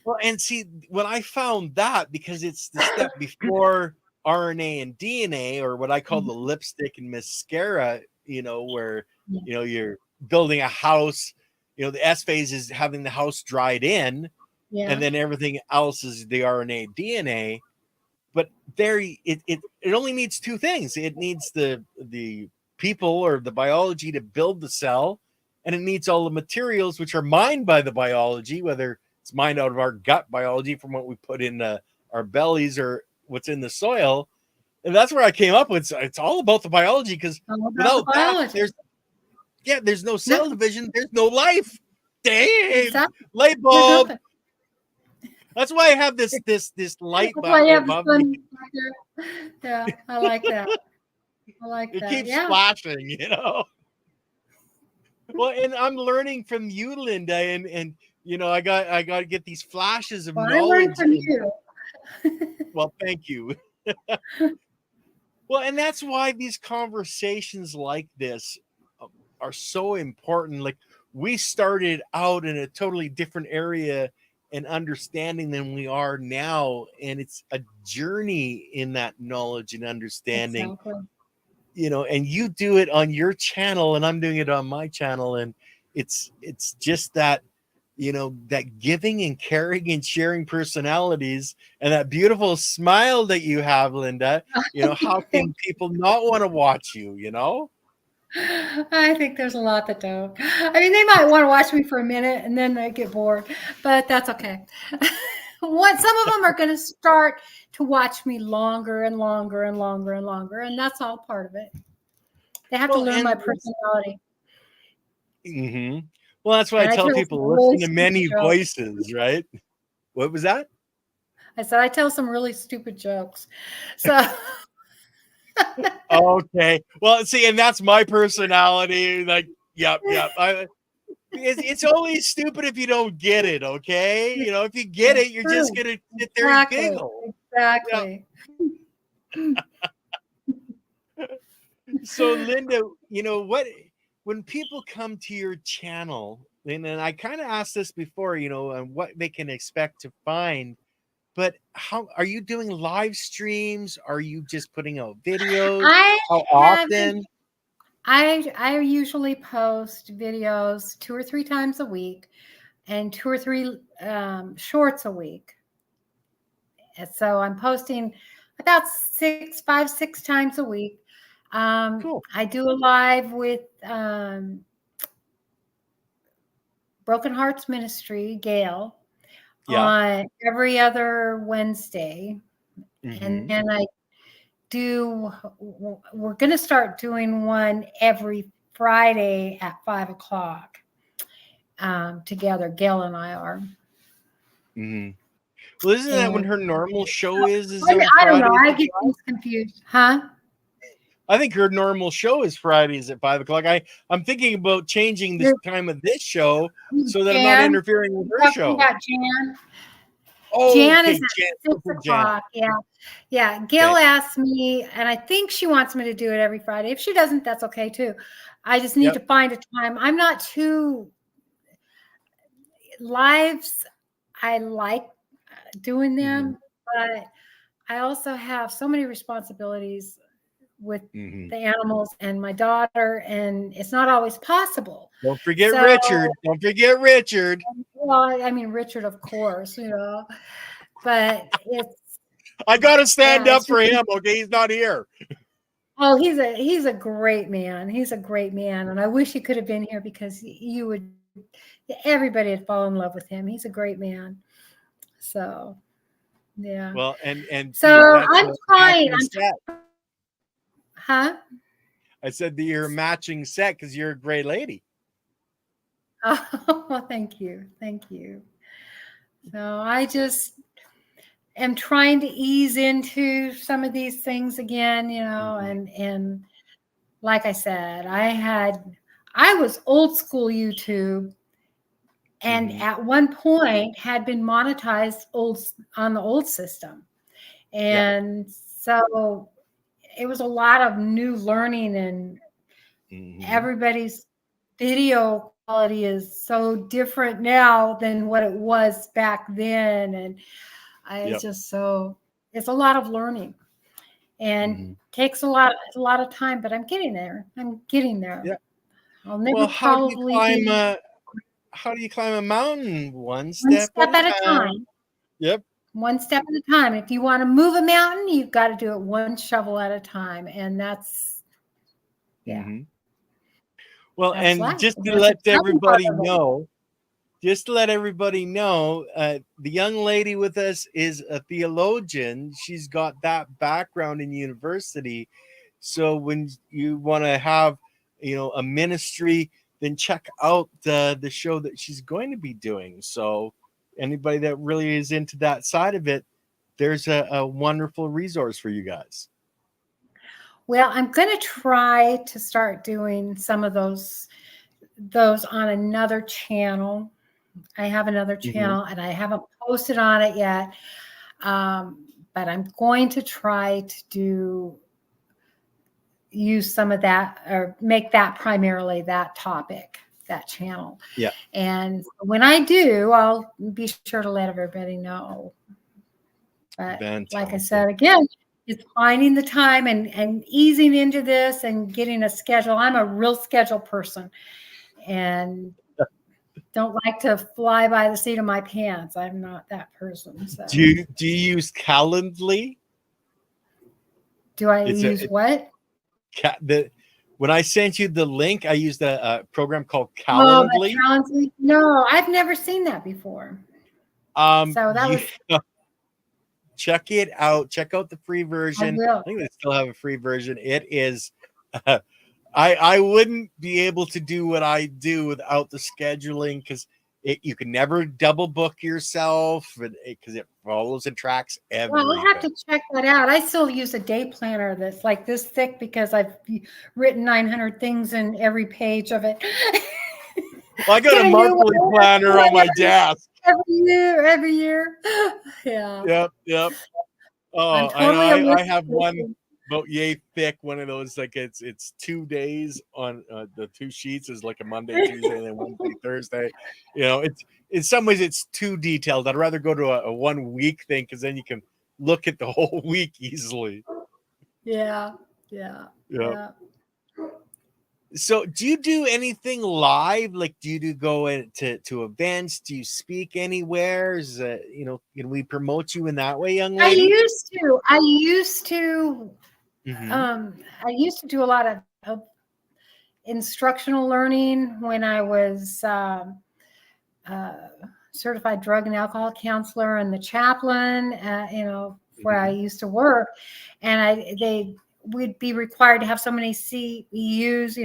Well, and see, when I found that, because it's the step before RNA and DNA, or what I call the lipstick and mascara, where, you're building a house, the S phase is having the house dried in, and then everything else is the RNA, DNA. But it only needs two things. It needs the people or the biology to build the cell, and it needs all the materials which are mined by the biology, whether it's mined out of our gut biology from what we put in our bellies or what's in the soil. And that's where I came up with. It's all about the biology, because without that, there's no cell division. There's no life. Dang, light bulb. That's why I have this light bulb above me. Yeah, I like that. It keeps flashing, Well, and I'm learning from you, Linda, and I got to get these flashes of knowledge. I learned from you. Well, thank you. Well, and that's why these conversations like this are so important. Like, we started out in a totally different area and understanding than we are now, and it's a journey in that knowledge and understanding. Exactly. And you do it on your channel, and I'm doing it on my channel, and it's just that, that giving and caring and sharing personalities, and that beautiful smile that you have, Linda. How can people not want to watch you? I think there's a lot that don't. I mean, they might want to watch me for a minute and then they get bored, but that's okay. Some of them are going to start to watch me longer and longer and longer and longer, and that's all part of it. They have to learn my personality. Mm-hmm. Well, that's why I tell people, listen to many voices, right? What was that? I said I tell some really stupid jokes. So. Okay. Well, see, and that's my personality. Like, yep. It's only stupid if you don't get it, okay? If you get it, you're just going to sit there and giggle. Exactly. So, Linda, when people come to your channel, and I kind of asked this before, and what they can expect to find, but how are you doing live streams? Are you just putting out videos? How often? I usually post videos 2 or 3 times a week, and 2 or 3 shorts a week. And so I'm posting about 6 times a week. Cool. I do a live with Broken Hearts Ministry, Gail, on every other Wednesday. Mm-hmm. And then we're going to start doing one every Friday at 5:00 together. Gail and I are. Mm-hmm. Well, isn't that when her normal show is? I don't know. I get things confused. Huh? I think her normal show is Fridays at 5:00. I'm thinking about changing the time of this show so that I'm not interfering with her show. About Jan. Oh, Jan is at 6:00. Yeah. Gail asked me, and I think she wants me to do it every Friday. If she doesn't, that's okay too. I just need to find a time. I'm not too lives. I like doing them, but I also have so many responsibilities with the animals and my daughter, and it's not always possible. Don't forget Richard. Don't forget Richard. Well, I mean, Richard, of course, but it's. I got to stand up for him. Okay, he's not here. Oh, he's a great man. He's a great man, and I wish he could have been here because you would everybody would fall in love with him. He's a great man. So yeah. Well, and So that's I'm a trying. matching set. Huh? I said that you're a matching set because you're a great lady. Oh, well, thank you. Thank you. So I just am trying to ease into some of these things again, and like I said, I was old school YouTube, and at one point had been monetized on the old system. Yep. And so it was a lot of new learning, and everybody's video quality is so different now than what it was back then. And it's just it's a lot of learning and takes a lot of time, but I'm getting there. Yeah. I'll never Well, probably be how do you climb a mountain? One one step step at at a a time. time. Yep. One step at a time. If you want to move a mountain, you've got to do it one shovel at a time. And that's, yeah. Well, That's and life. just to That's let the fun part everybody of it. know, the young lady with us is a theologian. She's got that background in university. So when you want to have, a ministry, then check out the show that she's going to be doing. So anybody that really is into that side of it, there's a wonderful resource for you guys. Well, I'm going to try to start doing some of those on another channel. I have another channel and I haven't posted on it yet. But I'm going to try to use some of that or make that primarily that topic, that channel. Yeah. And when I do, I'll be sure to let everybody know. But like I said, again, it's finding the time and easing into this and getting a schedule. I'm a real schedule person and don't like to fly by the seat of my pants. I'm not that person. So. Do you use Calendly? Do I use what? When I sent you the link, I used a program called Calendly. Calendly? No, I've never seen that before. So that was. Check it out. Check out the free version. I will. I think they still have a free version. It is. I wouldn't be able to do what I do without the scheduling because you can never double book yourself because it follows and tracks everything. Well, I'll have to check that out. I still use a day planner that's like this thick because I've written 900 things in every page of it. Well, I got a monthly planner on my desk. Every year. Yeah. Yep. Oh, totally I have one about yay thick, one of those, like it's 2 days on the 2 sheets is like a Monday, Tuesday, and then Wednesday, Thursday. It's in some ways it's too detailed. I'd rather go to a 1 week thing because then you can look at the whole week easily. Yeah. So do you do anything live? Like, do you go to events? Do you speak anywhere? Can we promote you in that way, young lady? I used to do a lot of instructional learning when I was certified drug and alcohol counselor and the chaplain, where I used to work. And we'd be required to have so many CEUs,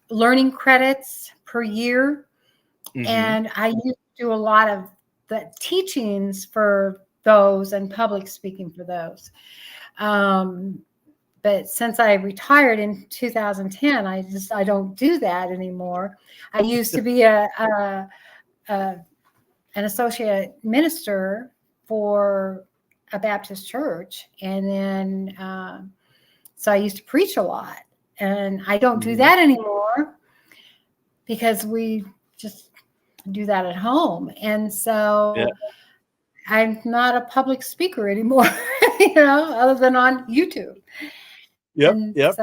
learning credits per year. And I used to do a lot of the teachings for those and public speaking for those. But since I retired in 2010, I don't do that anymore. I used to be an associate minister for a Baptist church. And then, so I used to preach a lot, and I don't do that anymore because we just do that at home. And so I'm not a public speaker anymore, other than on YouTube. Yep.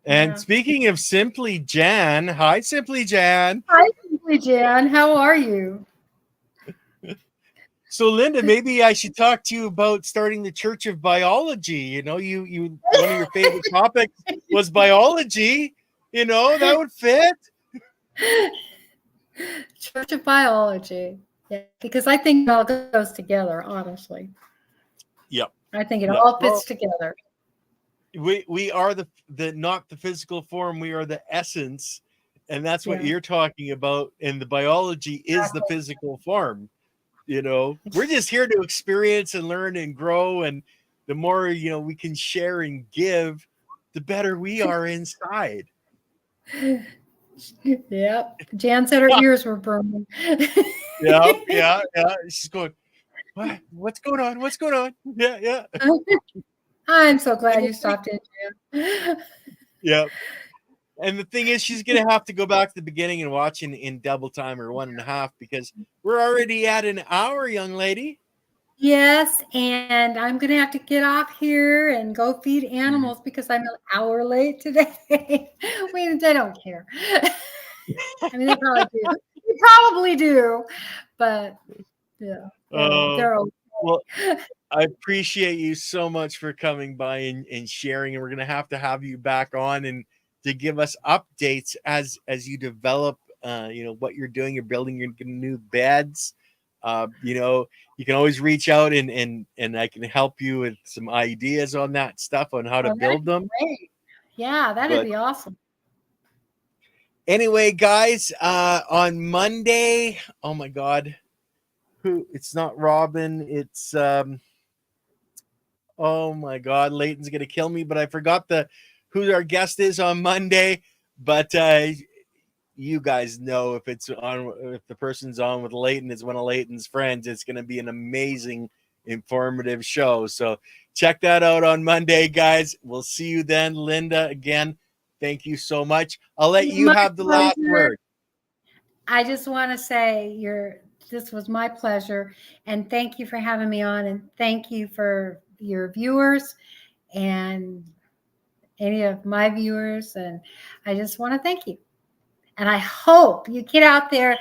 And speaking of Simply Jan, hi, Simply Jan. Hi, Simply Jan. How are you? So Linda, maybe I should talk to you about starting the Church of Biology. You know, you one of your favorite topics was biology. You know, that would fit. Church of Biology. Yeah, because I think it all goes together, honestly. Yep. I think it Yep. all Well, fits together. we are the not the physical form, we are the essence, and that's what Yeah. you're talking about. And the biology is the Exactly. physical form. You know, we're just here to experience and learn and grow, and the more, you know, we can share and give, the better we are inside. Yep. Jan said her ears were burning. Yeah, yeah, yeah. She's going, what? What's going on? What's going on? Yeah, yeah. I'm so glad And you stopped in, Jan. yeah. And the thing is, she's gonna have to go back to the beginning and watch in double time or 1.5, because we're already at an hour, young lady. Yes, and I'm gonna have to get off here and go feed animals because I'm an hour late today. They don't care. I mean, they probably do. They probably do, but yeah, they're okay. Well, I appreciate you so much for coming by and sharing. And we're gonna have to have you back on and to give us updates as you develop. You know what you're doing. You're building your new beds. You know, you can always reach out and I can help you with some ideas on that stuff on how to Oh, that'd build be them. great. Yeah, that'd But be awesome. anyway, guys, on Monday, oh my God, who? It's not Robin. It's oh my God, Leighton's gonna kill me, but I forgot who our guest is on Monday. But you guys know if it's on, if the person's on with Leighton is one of Leighton's friends, it's gonna be an amazing, informative show. So check that out on Monday, guys. We'll see you then. Linda, again, thank you so much. I'll let you My have the last pleasure. word. I just want to say this was my pleasure, and thank you for having me on, and thank you for your viewers and any of my viewers, and I just want to thank you. And I hope you get out there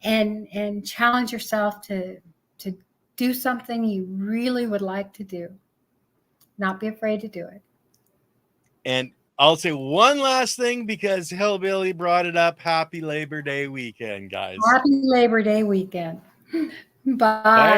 and challenge yourself to do something you really would like to do. Not be afraid to do it. And I'll say one last thing because Hillbilly brought it up. Happy Labor Day weekend, guys. Happy Labor Day weekend. Bye. Bye.